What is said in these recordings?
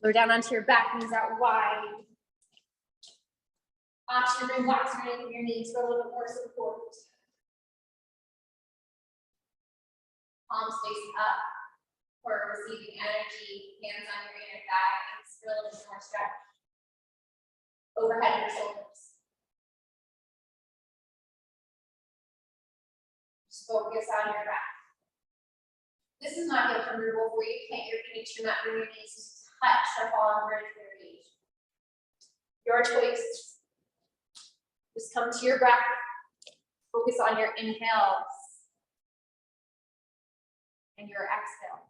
Lower down onto your back, knees out wide. Option to bring blocks underneath your knees for a little bit more support. Palms face up for receiving energy, hands on your inner thighs, for a little bit more stretch. Overhead your shoulders. Just focus on your breath. This is not hip removal for you. Plant your feet to your mat, bring your knees to touch or fall on bridge variation. Your choice. Just come to your breath. Focus on your inhales and your exhales.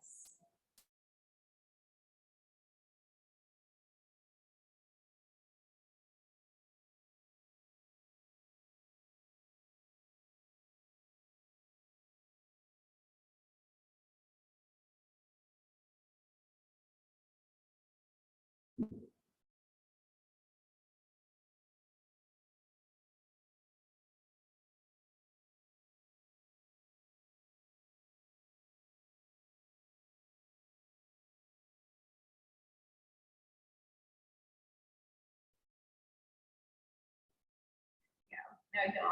Now you go.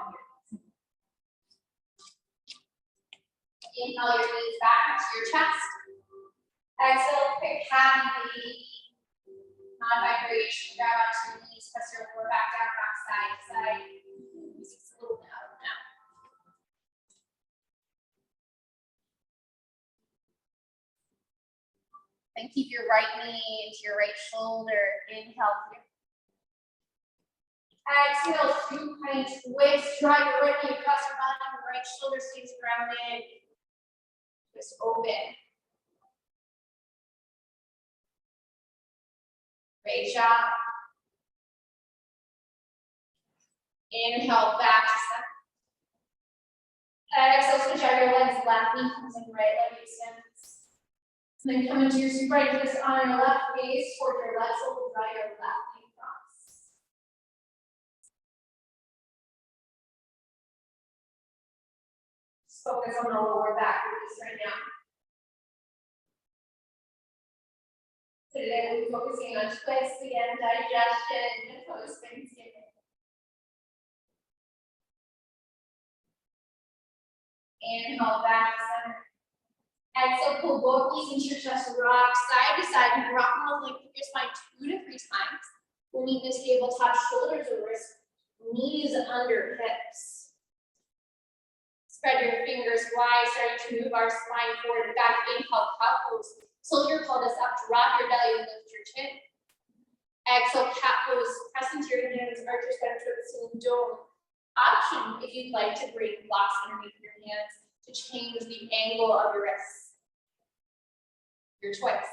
Inhale your knees back into your chest. Exhale, pick happy baby. Non-vibration, grab onto your knees, press your lower back down, rock side to side. Just a little bit out now. And keep your right knee into your right shoulder. Inhale here. Exhale, supine twist. Drive your right knee across your body. Your right shoulder stays grounded. Twist open. Great job. Inhale, back to center. Exhale, switch out your legs. Left knee comes in, right leg extends. And then come into your supine twist on your left gaze toward your left shoulder, draw your left knee across. Just focus on the lower back release right now. Today we'll be focusing on twists again, digestion, and post-Thanksgiving. Inhale, back to center. Exhale, pull both knees into your chest, rock side to side. You can rock them all length of your spine 2 to 3 times. We'll need this tabletop, shoulders over, knees under hips. Spread your fingers wide, starting to move our spine forward and back. Inhale, cow pose. Tilt your pelvis up, drop your belly, and lift your chin. Exhale, cat pose. Press into your hands, arch your spine towards the ceiling dome. Option if you'd like to bring blocks underneath your hands to change the angle of your wrists. Your choice.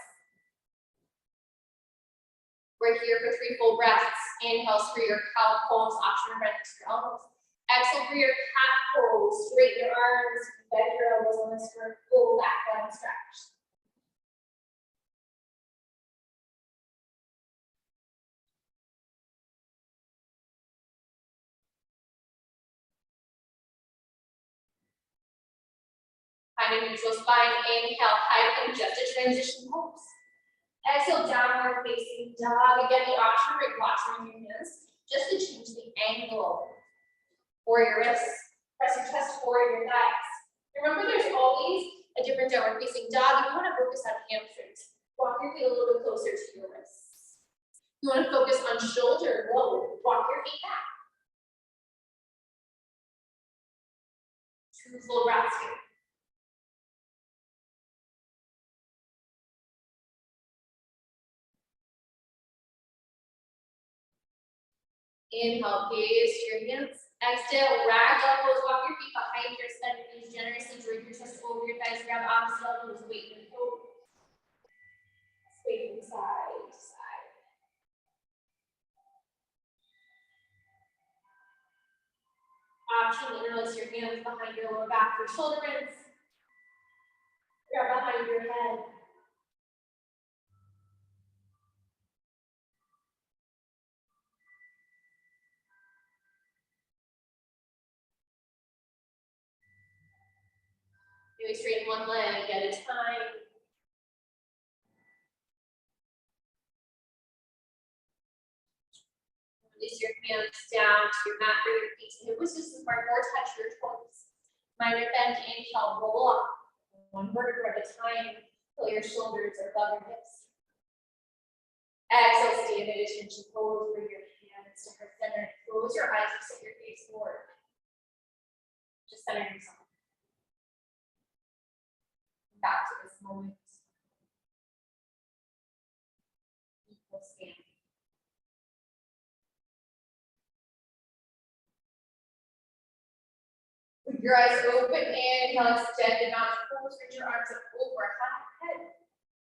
We're here for 3 full breaths. Inhales for your cow pose. Option to bend your elbows. Exhale for your cat pose. Straighten your arms, bend your elbows on this for a full back bend stretch. Find a neutral spine. Inhale, high plank, just a transition pose. Exhale, downward facing dog. Again, the option to bring blocks on your hands just to change the angle for your wrists. Press your chest forward, your thighs. Remember, there's always a different downward facing dog. You want to focus on hamstrings. Walk your feet a little bit closer to your wrists. You want to focus on shoulder roll. Walk your feet back. 2 full breaths here. Inhale, gaze to your hands. Exhale, ragdoll pose. Walk your feet behind your side. Knees generously drape your chest over your thighs. Grab opposite elbows. Weight and hold. Sway from side to side. Option to interlace your hands behind your lower back for shoulder rinse. Grab behind your head. Maybe straighten one leg at a time. Release your hands down to your mat, bring your feet to hip distance apart, or touch your toes. Minor bend, inhale, roll up. One vertebra at a time, till your shoulders are above your hips. Exhale, stay in attention, pose, bring your hands to heart center. Close your eyes and set your face forward. Just center yourself. Back to this moment. Equal scan. With your eyes open, inhale, extend and out, pose, reach your arms up over head.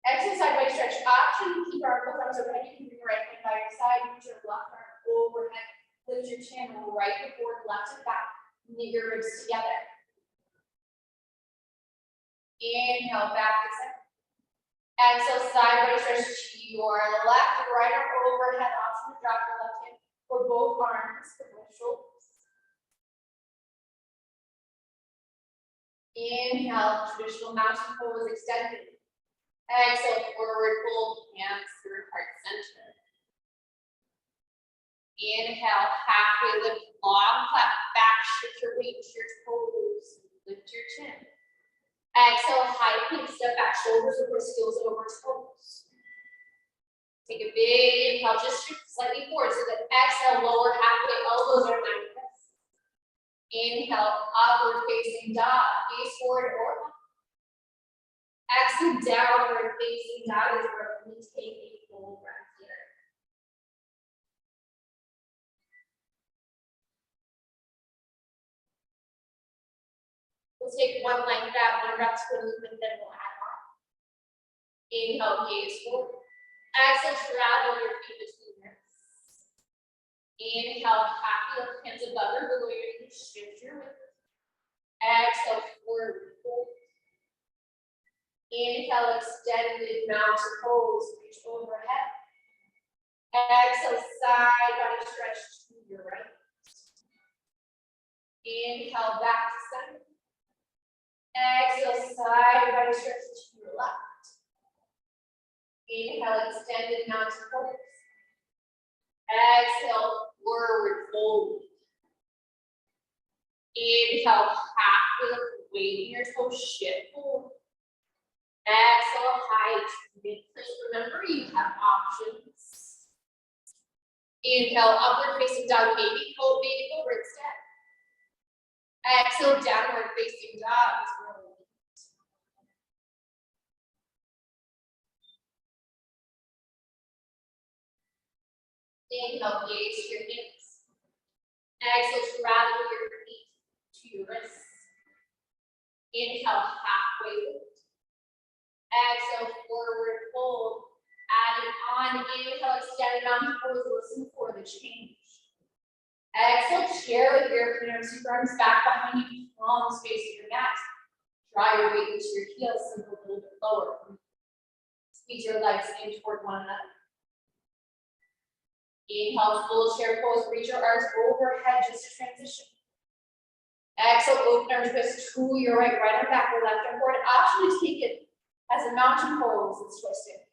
Exhale, side body stretch. Option, keep our both arms overhead. You can bring your right hand by your side, reach your left arm overhead. Lift your chin right to forward, left to back. Knit your ribs together. Inhale, back to center. Exhale, side body stretch to your left, right arm overhead. Option to drop your left hand for both arms, for both shoulders. Inhale, traditional mountain pose extended. Exhale, forward fold, hands through heart center. Inhale, halfway lift, long clap back, shift your weight to your toes, lift your chin. Exhale, high plank, step back, shoulders over heels over toes. Take a big inhale, just shift slightly forward so that exhale, lower halfway, elbows are 90 degrees. Inhale, upward facing dog, gaze forward or up. Exhale, downward facing dog is where we take a full breath here. We'll take one like that, one breath for movement, then we'll add on. Inhale, gaze forward. Exhale, travel your feet between your wrists. Inhale, happy lift hands above or below your knees, shift your weight. Exhale, forward fold. Inhale, extended mountain pose, reach overhead. Exhale, side body stretch to your right. Inhale, back to center. Exhale, side body stretch to your left. Inhale, extended mountain pose. Exhale, forward fold. Inhale, halfway lift, waving your toes, shift forward. Exhale, high to mid-plank. Remember, you have options. Inhale, upward facing dog, baby forward instead. Exhale, downward facing dog. Inhale, gaze your hips. Exhale, travel your feet to your wrists. Inhale, halfway lift. Exhale, forward fold. Adding on, inhale, extended mountain pose, listen for the change. Exhale, chair with your fingertips, your arms back behind you, palms facing your mat. Draw your weight into your heels, sink a little bit lower. Squeeze your legs in toward one another. Inhale, full chair pose, reach your arms overhead, just a transition. Exhale, open arms, twist to your right, right arm back, or left arm forward. Option to take it as a mountain pose, it's twisted.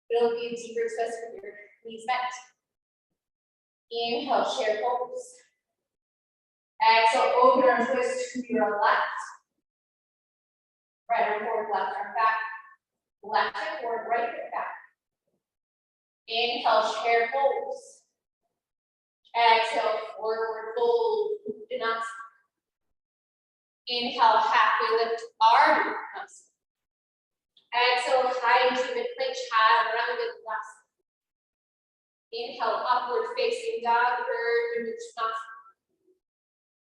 It'll be a deeper twist with your knees bent. Inhale, chair pose. Exhale, open arm twist to your left. Right arm forward, left arm back. Left hip forward, right hip back. Inhale, chair pose. Exhale, forward fold, Uttanasana. Inhale, halfway lift, Ardha Uttanasana. Exhale, high into mid-plank, chaturanga Uttanasana. Inhale, upward facing dog, Urdhva Uttanasana.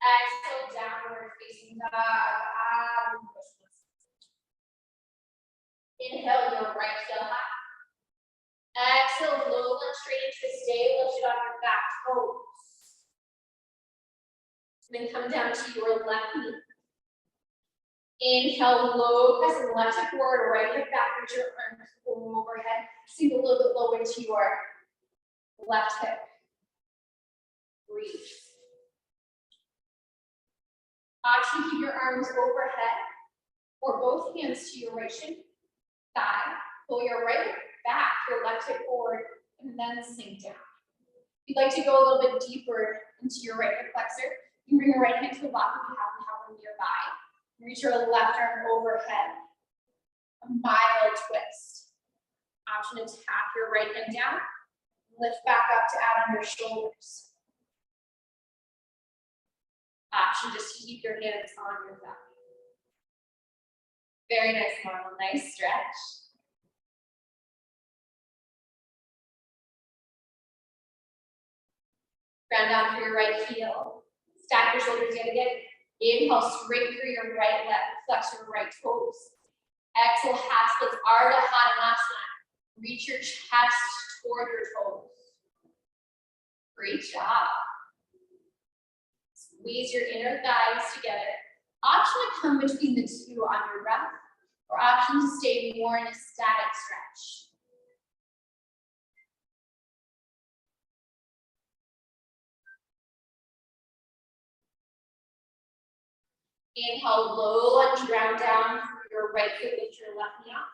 Exhale, downward facing dog, Adho Uttanasana. Inhale, your right heel high. Exhale, low lunge straight into a stay, lift it on your back toes. Then come down to your left knee. Inhale, low, press the left hip forward, right hip back, reach your arms overhead. Sink a little bit low into your left hip. Breathe. Option, keep your arms overhead, or both hands to your right shin, thigh. Pull your right hip back, your left hip forward, and then sink down. If you'd like to go a little bit deeper into your right hip flexor, you can bring your right hand to the block if you happen to have one nearby. Reach your left arm overhead. A mild twist. Option to tap your right hand down. Lift back up to add on your shoulders. Option just to keep your hands on your back. Very nice, Marlon. Nice stretch. Ground down for your right heel. Stack your shoulders yet again. Inhale, straight through your right leg. Flex your right toes. Exhale, half splits, Ardha Hadanasana. Reach your chest toward your toes. Great job. Squeeze your inner thighs together. Option to come between the two on your breath, or option to stay more in a static stretch. Inhale, low lunge, ground down through your right foot, lift your left knee off.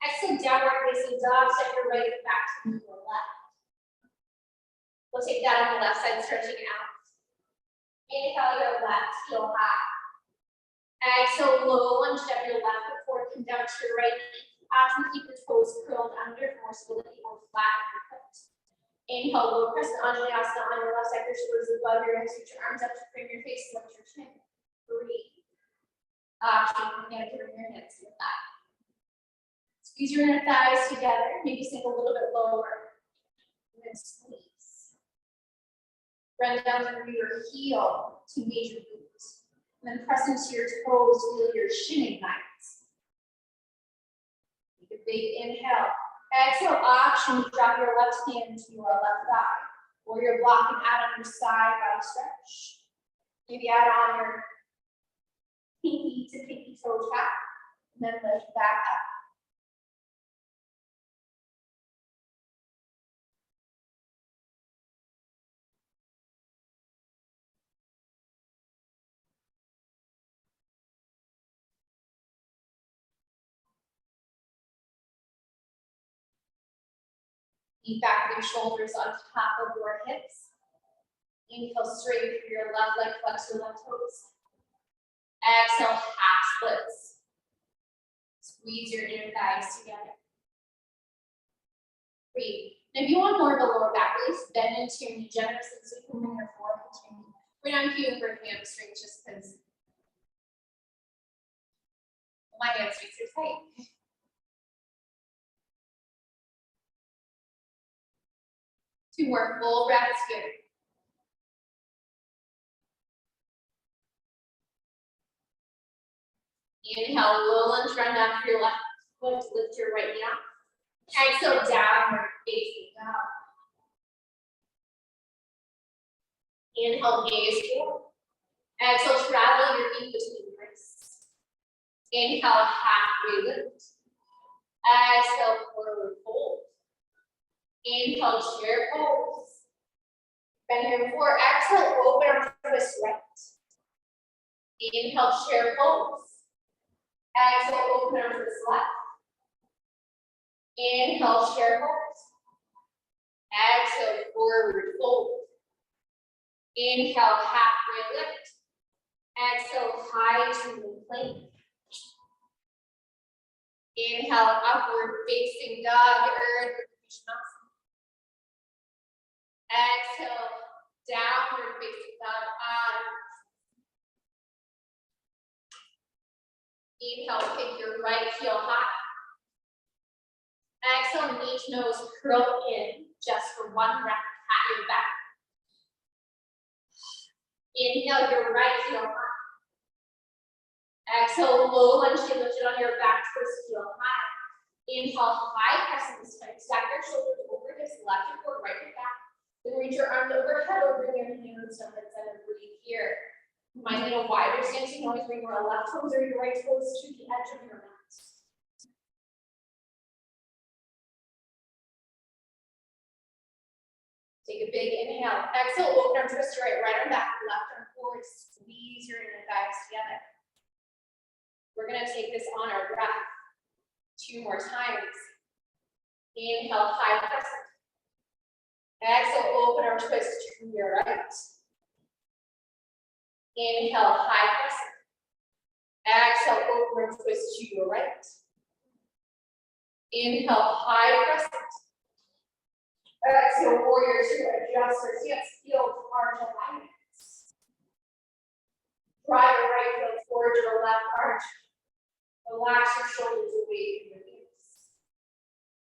Exhale, downward facing dog, step your right foot back to your left. We'll take that on the left side, stretching out. Inhale, your left heel high. Exhale, low lunge, step your left foot forward, come down to your right knee. Option to keep the toes curled under for more stability or flat on your foot. Inhale, low crescent Anjaneyasana on your left side, your shoulders above your head, reach your arms up to frame your face, lift your chin. Breathe. Option to bring your hands to your thigh. Squeeze your inner thighs together, maybe sink a little bit lower. And then squeeze. Run down through your heel to engage your glutes. And then press into your toes, feel your shin ignites. Take a big inhale. Exhale, option to drop your left hand to your left thigh. Or you're blocking out on your side body stretch. Maybe add on your pinky to pinky toe tap. And then lift back up. Feet back with your shoulders on top of your hips. Inhale straight through your left leg, flex your left toes. Exhale, half splits. Squeeze your inner thighs together. Breathe. And if you want more of a lower back release, bend into your knee generously so you can bring your forehead to your knee. We're not queuing for hamstrings just because my hamstrings are tight. Two more full breaths here. Inhale, low lunge, run down to your left foot, lift your right knee up. Exhale, downward facing dog. Inhale, gaze forward. Exhale, travel your feet between the wrists. Inhale, halfway lift. Exhale, forward fold. Inhale, chair pose. Bend here before. Exhale, open arm twist right. Inhale, chair pose. Exhale, open arm twist left. Inhale, chair pose. Exhale, forward fold. Inhale, halfway lift. Exhale, high to plank. Inhale, upward facing dog, earth. Exhale, downward facing dog, inhale, pick your right heel high. Exhale, knee to nose, curl in just for one breath, pat your back. Inhale, your right heel high. Exhale, low lunge, lift it on your back, twist heel high. Inhale, high crescent this time. Stack your shoulders over hips, left hip forward, right hip back. Then reach your arms overhead or bring your hands up and breathe here. You might need a wider stance. You can always bring your left toes or your right toes to the edge of your mat. Take a big inhale. Exhale, open arm twist your right arm back, left arm forward. Squeeze your inner thighs together. We're going to take this on our breath. 2 more times. Inhale, high crescent. Exhale, open arm twist to your right. Inhale, high crescent. Exhale, open arm twist to your right. Inhale, high crescent. Exhale, warrior two, adjust your stance, heel to arch alignments. Drive your right heel towards your left arch. Relax your shoulders away from your knees.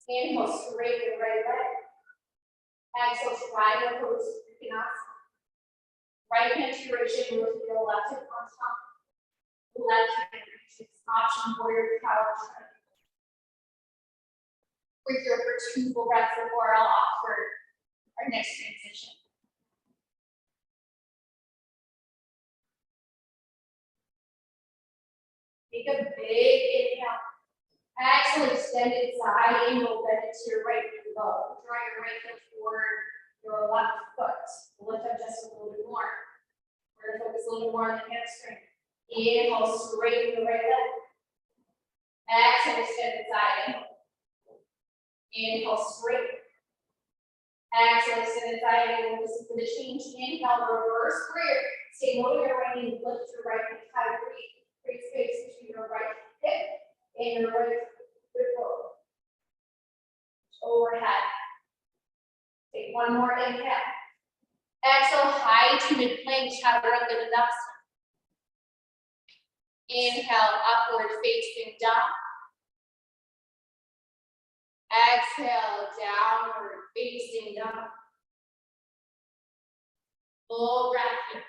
Inhale, straighten your right leg. Exhale, triangle pose, Uttanasana. Right hand to your chin, root your left hip on top. Left hand reaches, option warrior power triangle. We're here for 2 full breaths before I'll offer our next transition. Take a big inhale. Exhale, extended side angle, bend it to your right knee low. Draw your right heel toward your left foot. Lift up just a little bit more. We're going to focus a little bit more on the hamstring. Inhale, straighten the right leg. Exhale, extended side angle. Inhale, straight. Exhale, extended side angle. Listen for the change. Inhale, reverse prayer. Stay low to your right knee. Lift your right knee high. Breathe. Create space between your right hip and your right foot. Overhead. Take one more inhale. Exhale, high to mid plank, chaturanga dandasana. Inhale, upward facing dog. Exhale, downward facing dog. Full breath here.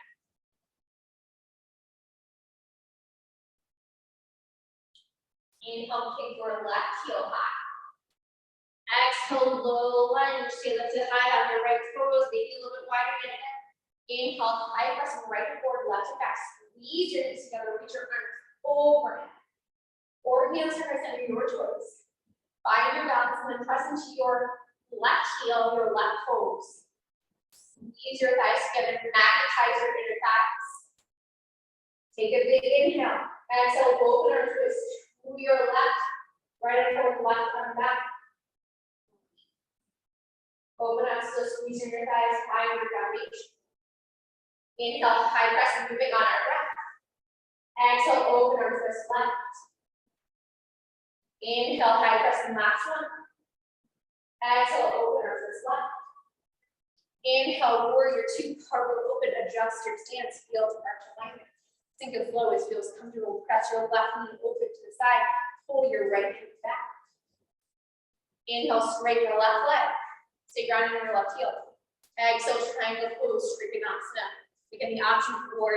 Inhale, kick your left heel high. Exhale, low lunge. Stay lifted high on your right toes. Maybe a little bit wider than that. Inhale, high press from right forward, left to back. Squeeze your hips together. Reach your arms overhead. Or hands are under your choice. Find your balance and then press into your left heel, your left toes. Squeeze your thighs together. Magnetize your inner thighs. Take a big inhale. Exhale, open our twist to your left. Right arm forward, left arm back. Open up, still squeezing your thighs, high your foundation. Inhale, high press, moving on our breath. Exhale, open our twist left. Inhale, high press, the last one. Exhale, open our twist left. Inhale, warrior two, cartwheel open, adjust your stance, feel to arch alignment. Think of flow as feels comfortable. Press your left knee open to the side, pull your right hip back. Inhale, straighten your left leg. Stay grounded in your left heel. Exhale, triangle pose, Uttanasana. Again, the option for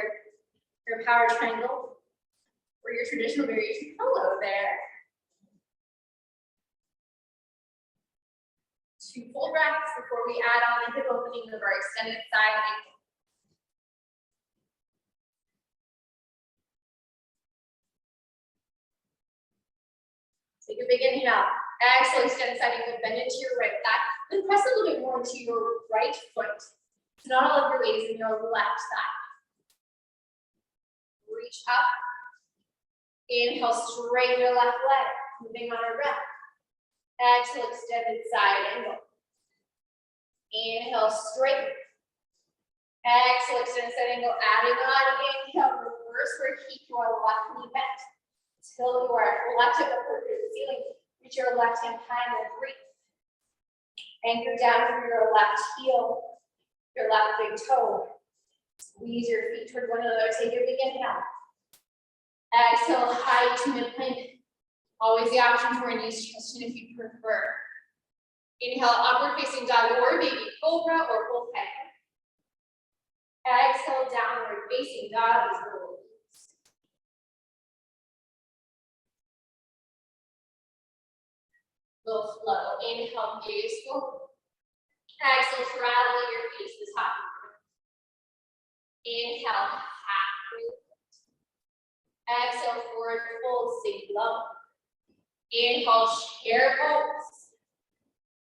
your power triangle or your traditional variation. Hello there. 2 full breaths before we add on the hip opening of our extended side angle. Take a big inhale. Exhale, extend side angle, bend into your right thigh. Then press a little bit more into your right foot. So not all of your weight is in your left thigh. Reach up. Inhale, straighten your left leg. Moving on our breath. Exhale, extended side angle. Inhale, straighten. Exhale, extended side angle. Adding on. Inhale, reverse or keep your left knee bent. Till you are left hip upward through the ceiling. Reach your left hand high and breathe. Anchor down from your left heel, your left big toe. Squeeze your feet toward one another. Take a big inhale. Exhale, high to mid plank. Always the option for a knee extension if you prefer. Inhale, upward facing dog or baby cobra or full peg. Exhale, downward facing dog is the little flow. Inhale, gaze forward. Exhale, travel your feet to the top. Inhale, halfway lift. Exhale, forward fold, sink low. Inhale, chair pose.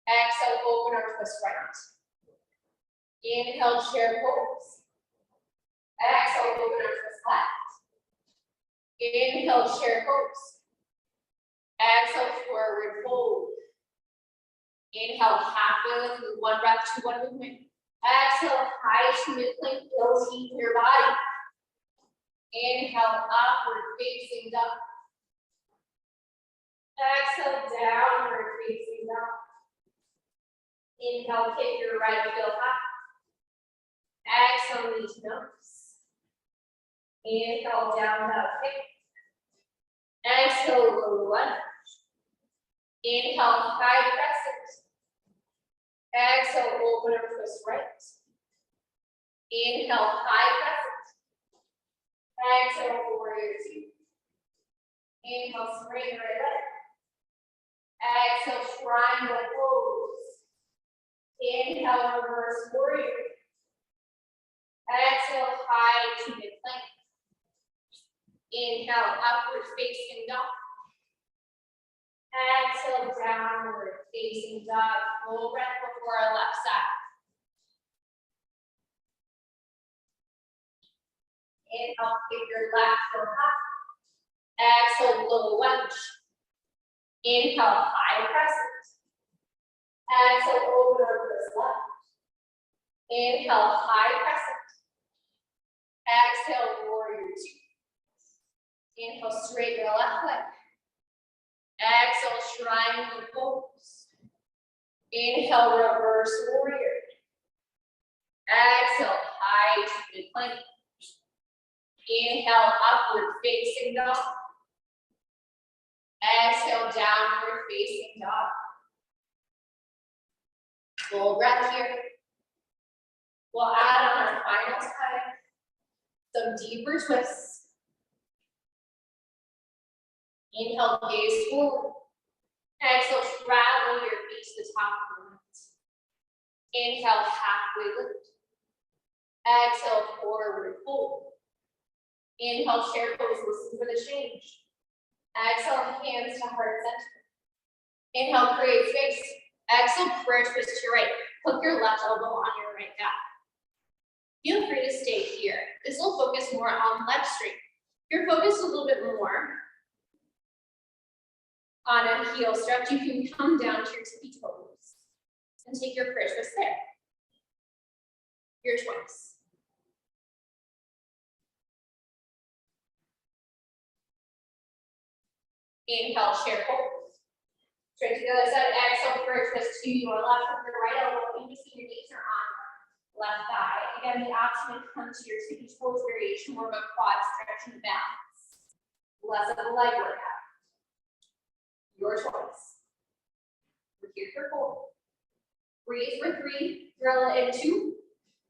Exhale, open or twist right. Inhale, chair pose. Exhale, open or twist left. Inhale, chair pose. Exhale, forward fold. Inhale, halfway lift with 1 breath to 1 movement. Exhale, high to mid-plank, feels heat in your body. Inhale, upward facing dog. Exhale, downward facing dog. Inhale, kick your right heel high. Exhale, knee to nose. Inhale, down dog kick. Exhale, low lunge. Inhale, high crescent. Exhale, open or twist right. Inhale, high crescent. Exhale, warrior two. Inhale, straighten right leg. Exhale, triangle pose. Inhale, reverse warrior. Exhale, high to mid plank. Inhale, upward facing dog. Exhale, downward facing dog. Full breath before our left side. Inhale, kick your left foot up. Exhale, low lunge. Inhale, high crescent. Exhale, over reverse left. Inhale, high crescent. Exhale, warrior two. Inhale, straighten your left leg. Exhale, triangle pose. Inhale, reverse warrior. Exhale, high to mid plank. Inhale, upward facing dog. Exhale, downward facing dog. Full breath here. We'll add on our final time some deeper twists. Inhale, gaze forward. Exhale, travel your feet to the top of the mat. Inhale, halfway lift. Exhale, forward fold. Inhale, chair pose, listen for the change. Exhale, hands to heart center. Inhale, create space. Exhale, prayer twist to your right. Hook your left elbow on your right thigh. Feel free to stay here. This will focus more on leg strength. If you're focused a little bit more on a heel stretch, you can come down to your tippy toes and take your prayer twist there. Your choice. Inhale, chair pose. Straight to the other side. Exhale, prayer twist to your left with your right elbow in between your knees or on left thigh. Again, the option to come to your tippy toes variation, more of a quad stretch and balance. Less of a leg workout. Your choice. We're here for 4. Breathe for 3, drill it in 2.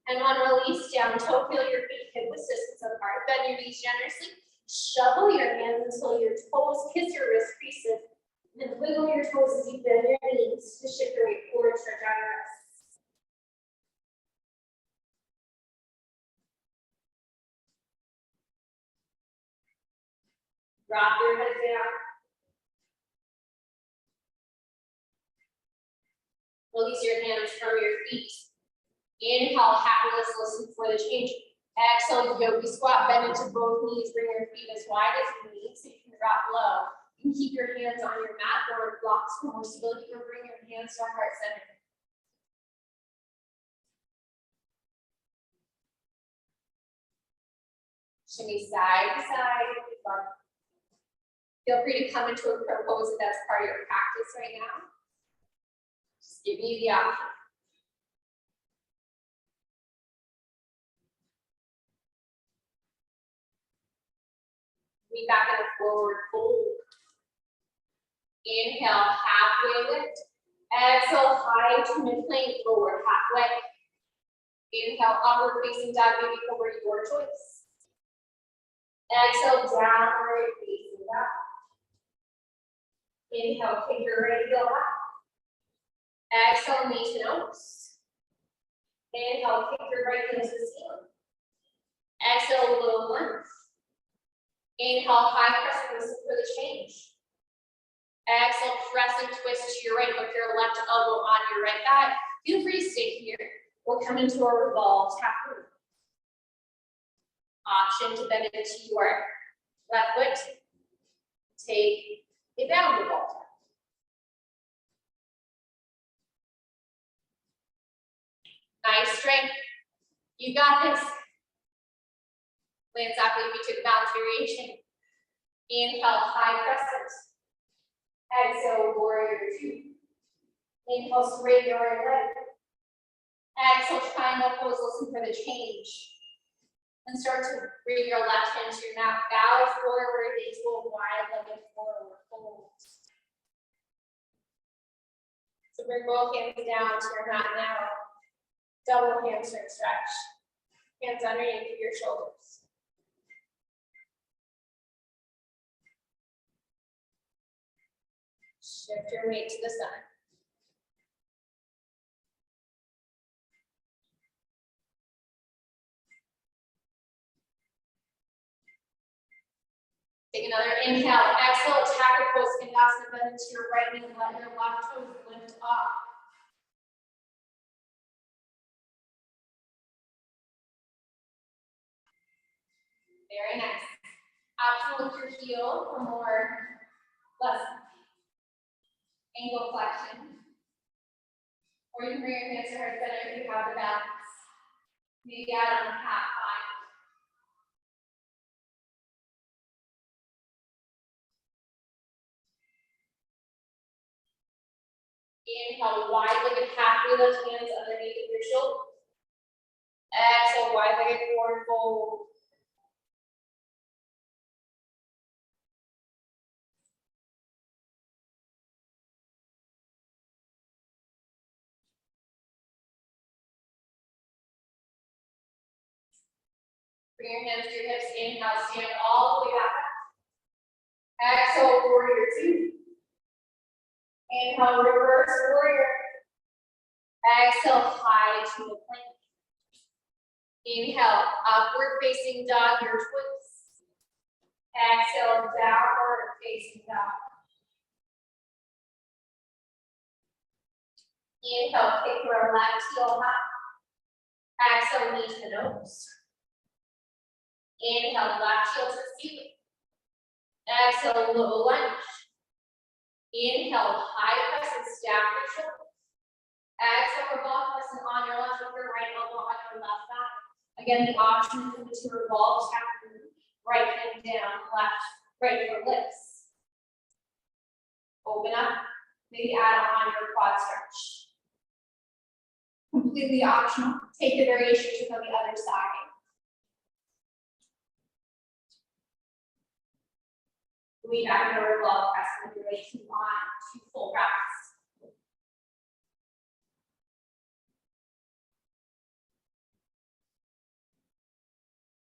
And on release, down toe, feel your feet hip width distance apart. Bend your knees generously. Shovel your hands until your toes kiss your wrist creases. And wiggle your toes as you bend your knees to shift your weight forward, stretch out your wrists. Drop your head down. Release your hands from your feet. Inhale, happiness, listen for the change. Exhale, yogi squat, bend into both knees, bring your feet as wide as you need so you can drop low. You can keep your hands on your mat or blocks for more stability, or bring your hands to heart center. Shimmy side to side. Feel free to come into a crow pose if that's part of your practice right now. Just giving you the option. Be back in a forward fold. Inhale, halfway lift. Exhale, high to mid plank, forward halfway. Inhale, upward facing dog, baby cobra, your choice. Exhale, downward facing dog. Inhale, kick your right heel up. Exhale, knee to nose. Inhale, kick your right heel to the ceiling. Exhale, low lunge. Inhale, high crescent, listen for the change. Exhale, press and twist to your right, hook your left elbow on your right thigh. Feel free to stay here or come into a revolved taproot. Option to bend into your left foot. Take a downward revolve. Nice strength. You got this. Lands after you took balance variation. Inhale, high crescent. Exhale, warrior two. Inhale, straighten your right leg. Exhale, triangle pose, listen for the change. And start to bring your left hand to your mat. Bow forward into a wide-legged forward fold. So bring both hands down to your mat now. Double hamstring stretch. Hands underneath your shoulders. Shift your weight to the center. Take another inhale. Exhale, attack pose, Skandasana, bend into your right knee, let your left toes lift up. Very nice. Optional lift your heel for more, less angle flexion. Or you can bring your hands to heart center if you have the balance. Maybe out on a cat five. Inhale, wide-legged halfway lift, hands underneath of your shoulders. Exhale, wide-legged forward fold. Bring your hands to your hips. Inhale, stand all the way back. Exhale, warrior two. Inhale, reverse warrior. Exhale, high to the plank. Inhale, upward facing dog, your twist. Exhale, downward facing dog. Inhale, kick your left heel high. Exhale, knee to nose. Inhale, left heel to the ceiling. Exhale, low lunge. Inhale, high crescent, stack your shoulders. Exhale, revolve crescent on your left with your right elbow on your left thigh. Again, the option is to revolve, tap your right hand down, left, right foot lifts. Open up, maybe add on your quad stretch. Completely optional. Take the variation to go the other side. Lean back and revolve crescent with your weight on to full rest.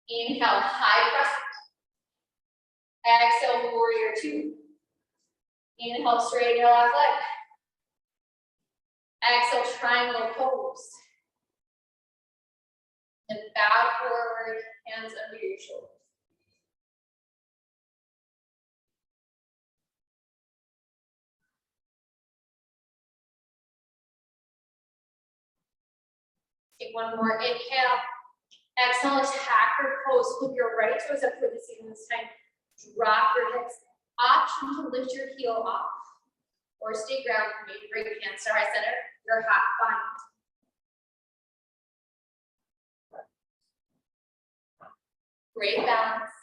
Inhale, high crescent. Exhale, warrior two. Inhale, straighten your left leg. Exhale, triangle pose. And bow forward, hands under your shoulders. Take one more inhale. Exhale, attack your pose. Flip your right toes up for the ceiling this time. Drop your hips. Option to lift your heel off. Or stay grounded. Maybe bring your hands to right center. Your hot bind. Great balance.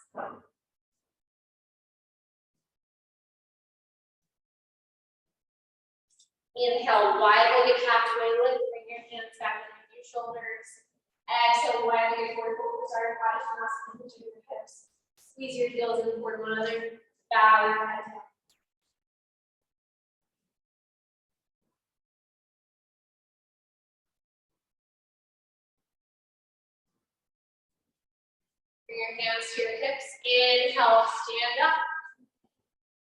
Inhale, wide-legged halfway lift. Bring your hands back underneath your shoulders. Exhale, wide-legged forward fold. Sorry, Padasana, into your hips. Squeeze your heels in toward one another. Bow your head down. Bring your hands to your hips. Inhale, stand up.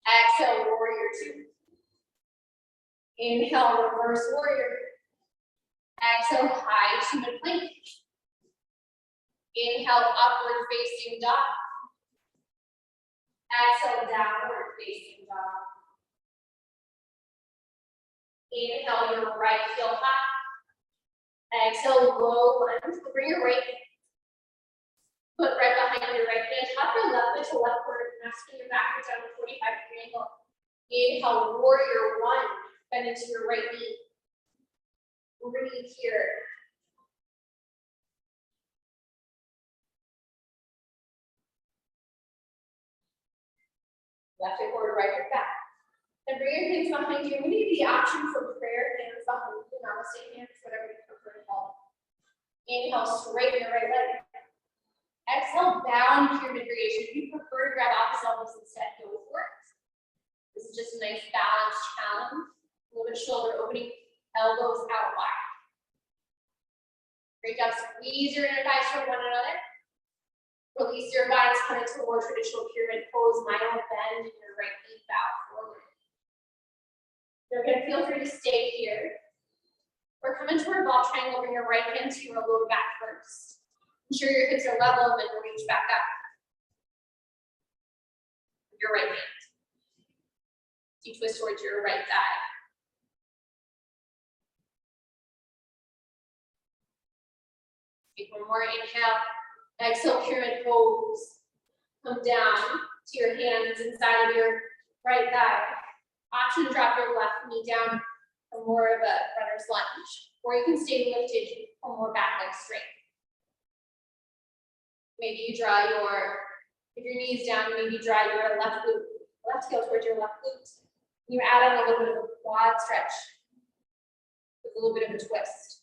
Exhale, warrior two. Inhale, reverse warrior. Exhale, high to the plank. Inhale, upward facing dog. Exhale, downward facing dog. Inhale, your right heel high. Exhale, low lunge. Bring your right foot right behind your right hand. Hop your left foot to left quarter, asking your back down to 45-degree angle. Inhale, warrior one. Bend into your right knee. Breathe here. Left foot forward, right foot back. And bring your hands behind you. We need the option for prayer hands behind you, namaste hands, whatever you prefer to call them. Inhale, straighten your right leg. Exhale, bound pyramid variation. If you prefer to grab opposite elbows instead, go for it. This is just a nice balanced challenge. A little bit of shoulder opening, elbows out wide. Great job. Squeeze your inner thighs from one another. Release your bodies, come into a more traditional pyramid pose. Milo bend in your right knee, bow forward. You're going to feel free to stay here. We're coming to our ball triangle. Bring your right hand to your lower back first. Ensure your hips are level and then reach back up. Your right hand. You twist towards your right thigh. Take one more inhale. Exhale, pyramid pose. Come down to your hands inside of your right thigh. Option to drop your left knee down for more of a runner's lunge. Or you can stay lifted for more back leg straight. Maybe you draw if your knee's down, maybe draw your left heel towards your left glute. You add on a little bit of a quad stretch with a little bit of a twist.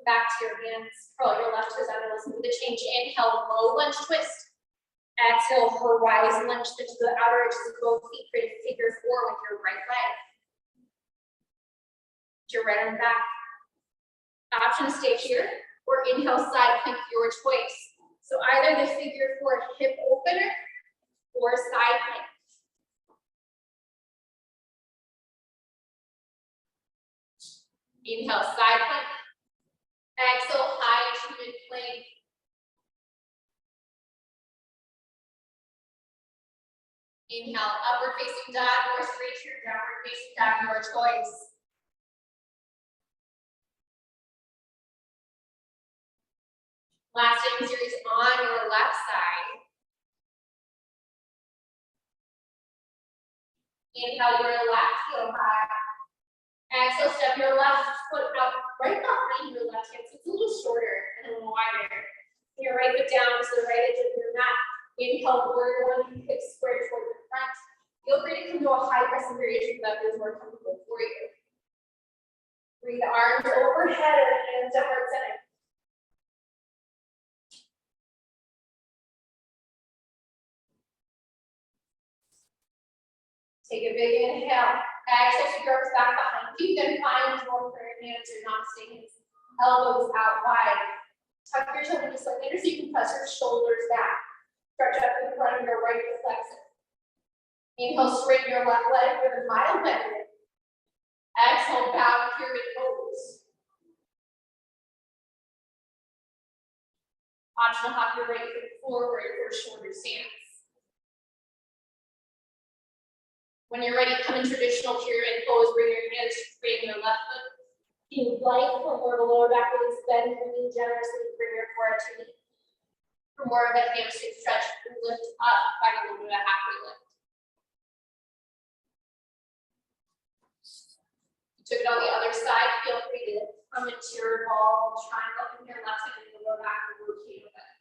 Back to your hands, curl your left toes out and listen to the change. Inhale, low lunge twist. Exhale, horizon lunge to the outer edges of both feet. Create a figure four with your right leg. Put your right arm back. Option to stay here or inhale, side plank, your choice. So either the figure four hip opener or side plank. Inhale, side plank. Exhale, high to mid plank. Inhale, upward facing dog or straight here, downward facing dog, your choice. Last sitting series on your left side. Inhale, your left heel high. Exhale, step your left foot out right behind your left hand. So it's a little shorter and a little wider. Your right foot down to the right edge of your mat. Inhale, warrior one, hips square toward the front. Feel free to come to a high crescent variation if that is more comfortable for you. Breathe arms overhead and hands to heart center. Take a big inhale. Exhale, so your arms back behind you. Then find your prayer hands or namaste hands. Elbows out wide. Tuck your toe into slightly so you can press your shoulders back. Stretch up in front of your right foot flexor. Inhale, straighten your left leg with a mild bend. Exhale, bow pyramid pose. Optional hop your right foot forward for shorter stance. When you're ready, come in traditional pyramid pose. Bring your hands straight in your left foot. You light for more of a lower back release, bend your knee generously. Bring your core to knee. For more of a hamstring stretch, lift up, find a little bit of a halfway lift. You took it on the other side. Feel free to come into your ball triangle from your left side and go back and rotate with it.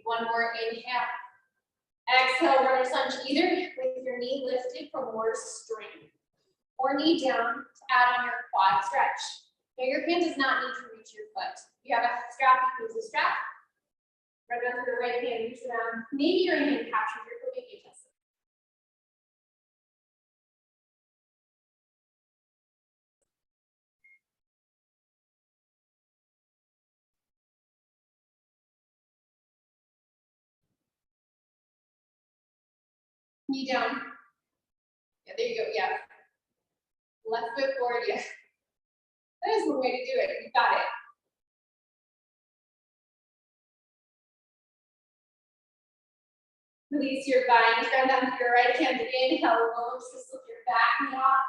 One more inhale. Exhale, runner's lunge, either with your knee lifted for more strength or knee down to add on your quad stretch. Now your hand does not need to reach your foot. If you have a strap, you can use a strap. Right under your right hand, reach around. Maybe your hand captures your foot, maybe adjust it. Knee down. Yeah, there you go. Yeah. Left foot forward. Yeah. That is one way to do it. You got it. Release your bind, bend down to your right hand, inhale, low, twist with your back knee off.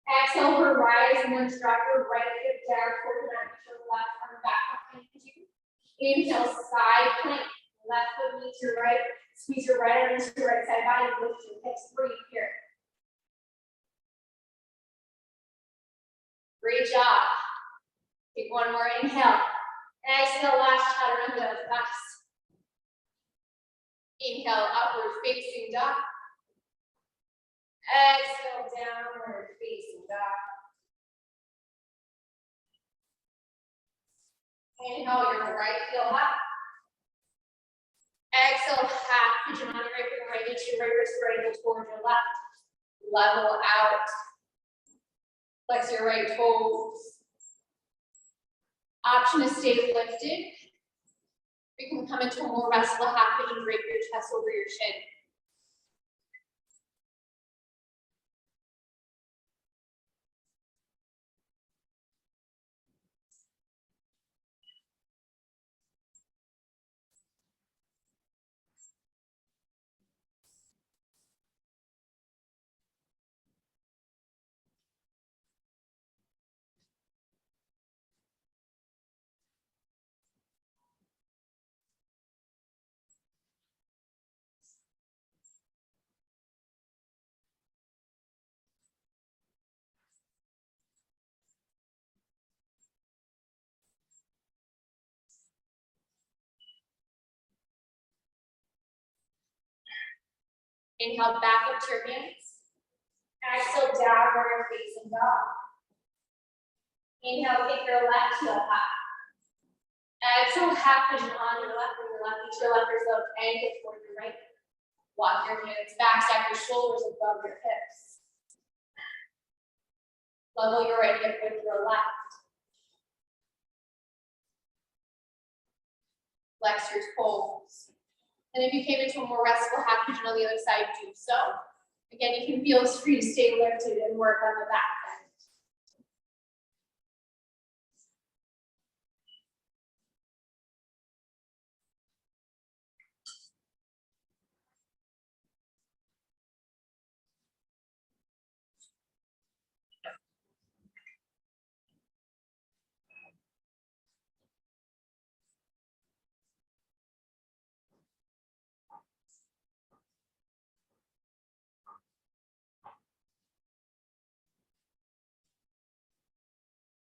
Exhale for rise and then drop your right hip down toward the right, your left arm back behind you. Inhale, side plank, left foot meets your right, squeeze your right arm into your right side body, lift your hips, breathe here. Great job. Take one more inhale. Exhale, last chaturanga, fast. Inhale, upward facing dog. Exhale, downward facing dog. Inhale, your right heel up. Exhale, half pigeon on your right foot, right into your right wrist, right heel toward your left. Level out. Flex your right toes. Option to stay lifted. You can come into a more restful half pigeon, drape your chest over your shin. Inhale, back up to your hands. Exhale, downward facing dog. Inhale, kick your left heel up. Exhale, half pigeon on your left, bring your left knee to your left, your left ankle toward your right. Walk your hands back, stack your shoulders above your hips. Level your right hip with your left. Flex your toes. And if you came into a more restful half pigeon on the other side, do so. Again, you can feel free to stay lifted and work on the back bend.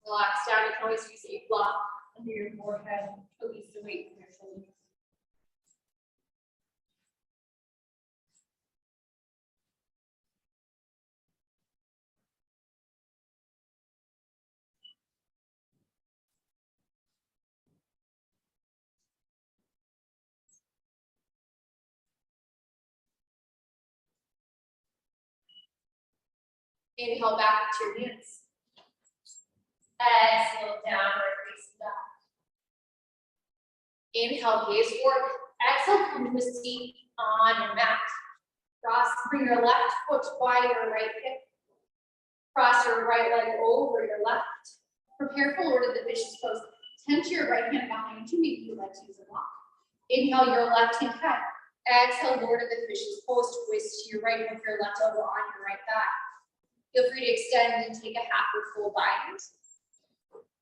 Relax down. You can always use a block under your forehead, release the weight from your shoulders. Inhale, back up to your hands. Exhale, downward facing dog. Inhale, gaze forward. Exhale, come to a seat on your mat. Cross, bring your left foot by your right hip. Cross your right leg over your left. Prepare for Lord of the Vicious Pose. Tense your right hand behind you. Maybe you like to use a block. Inhale, your left hand head. Exhale, Lord of the Vicious Pose. Twist to your right with your left elbow on your right thigh. Feel free to extend and take a half or full bind.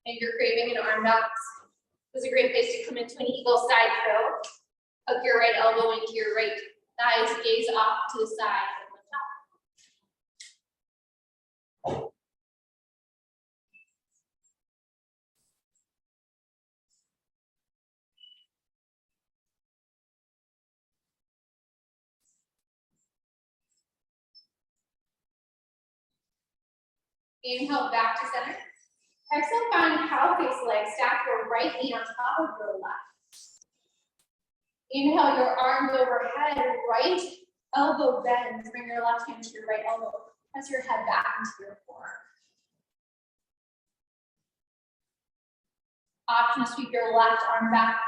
And you're craving an arm bounce. This is a great place to come into an eagle side throw. Hook your right elbow into your right thigh to gaze off to the side and lift up. Inhale, back to center. Exhale, find cow face leg. Stack your right knee on top of your left. Inhale, your arms overhead. Right elbow bends. Bring your left hand to your right elbow. Press your head back into your forearm. Option to sweep your left arm back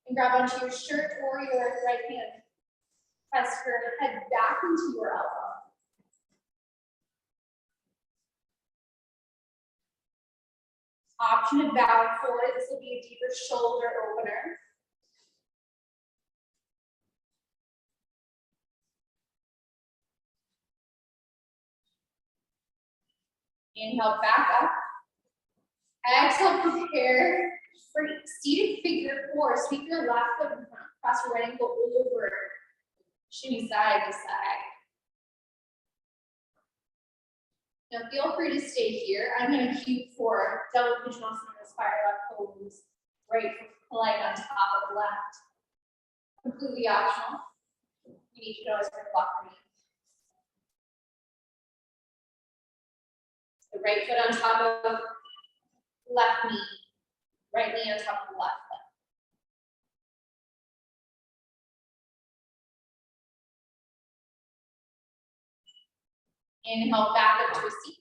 and grab onto your shirt or your right hand. Press your head back into your elbow. Option to bow forward. This will be a deeper shoulder opener. Inhale, back up. Exhale, prepare for seated figure four. Sweep your left foot in front. Cross your right ankle over. Shimmy side to side. Now feel free to stay here. I'm going to cue for double pigeon asana, spiral left pose. Right leg on top of left. Completely optional. You need to know as your block breathe. The right foot on top of left knee. Right knee on top of the left foot. Inhale, back up to a seat.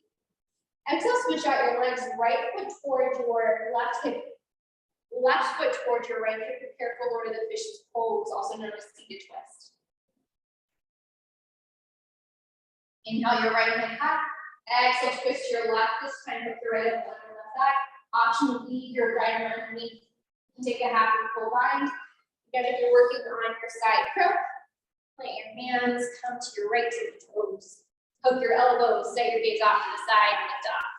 Exhale, switch out your legs. Right foot towards your left hip. Left foot towards your right hip. Prepare for Lord of the Fishes pose, also known as seated twist. Inhale your right hand high. Exhale, twist your left. This time with your right elbow on your left thigh. Option, leave your right arm underneath. Take a half and full bind. Again, if you're working on your side crook, plant your hands, come to your right tippy toes. Hook your elbows, set your gaze off to the side, and lift off.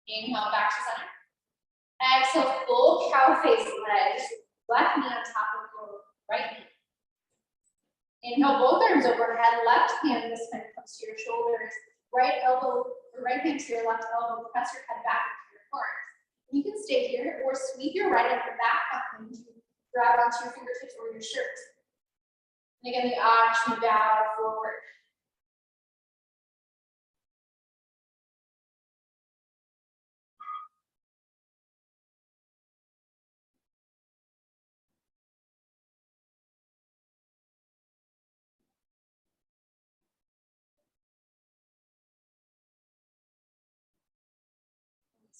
Inhale, back to center. Exhale, full cow face legs. Left knee on top of your right knee. Inhale, both arms overhead. Left hand this time comes to your shoulders. Right elbow, or right hand to your left elbow. Press your head back into your arms. You can stay here or sweep your right arm back behind you. Grab onto your fingertips or your shirt. And again, the option bow forward.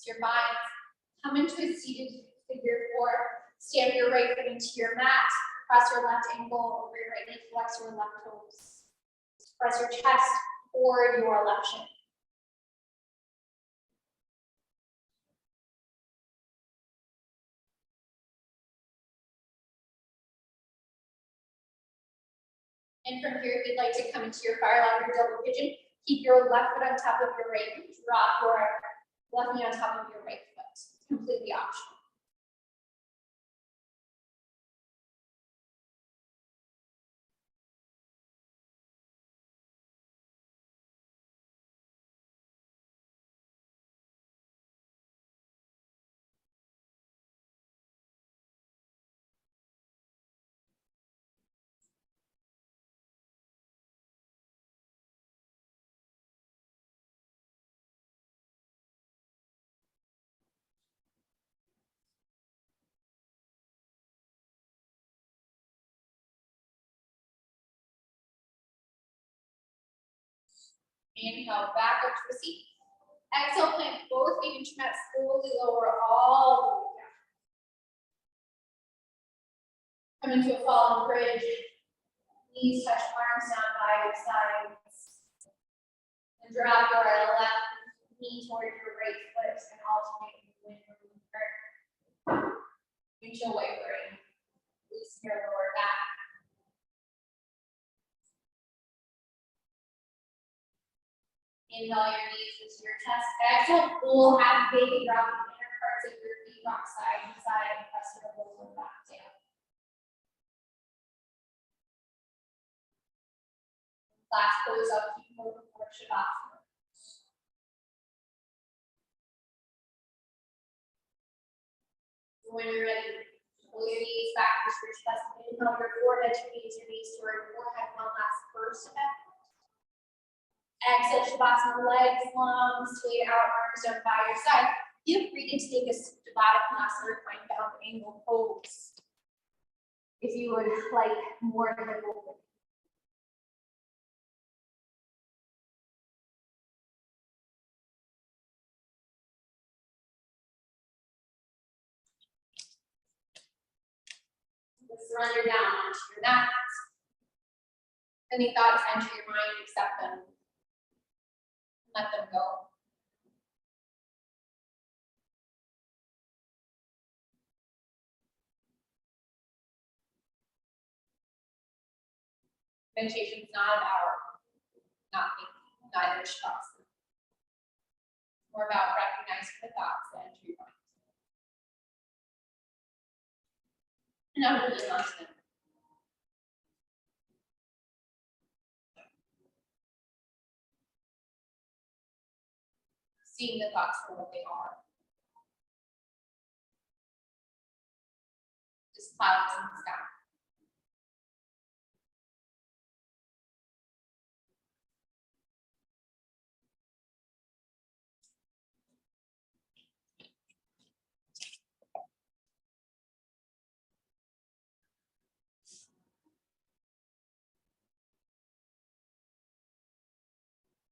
Your mind. Come into a seated figure four. Stand your right foot into your mat. Press your left ankle over your right knee. Flex your left toes. Press your chest toward your left shin. And from here, if you'd like to come into your fire ladder double pigeon, keep your left foot on top of your right knee. Drop your left knee on top of your right foot. Completely optional. Inhale, back up to a seat. Exhale, plant both feet into mat, slowly lower all the way down. Come into a fallen bridge. Knees touch arms down by your sides. And drop your left knee toward your right foot and alternate the wind and return. Windshield wipering. Release your lower back. Inhale your knees into your chest. Exhale, full half baby drop the inner parts of your feet, rock side to side, press your lower back down. Last pose up, keep moving for Shavasana. When you're ready, pull your knees back, push your chest, inhale your forehead to knees, your knees toward your forehead, one last first step. Exhale, Shavasana, legs long, straight out, arms down by your side. Feel free to take a Shavasana, reclined down angle pose. If you would like more than a movement. Surrender down onto your mat. Any thoughts enter your mind, accept them. Let them go. Meditation is not about not thinking, neither is trust. It's more about recognizing the thoughts that enter your mind. And not really launch them. Seeing the thoughts for what they are. Just clouds in the sky.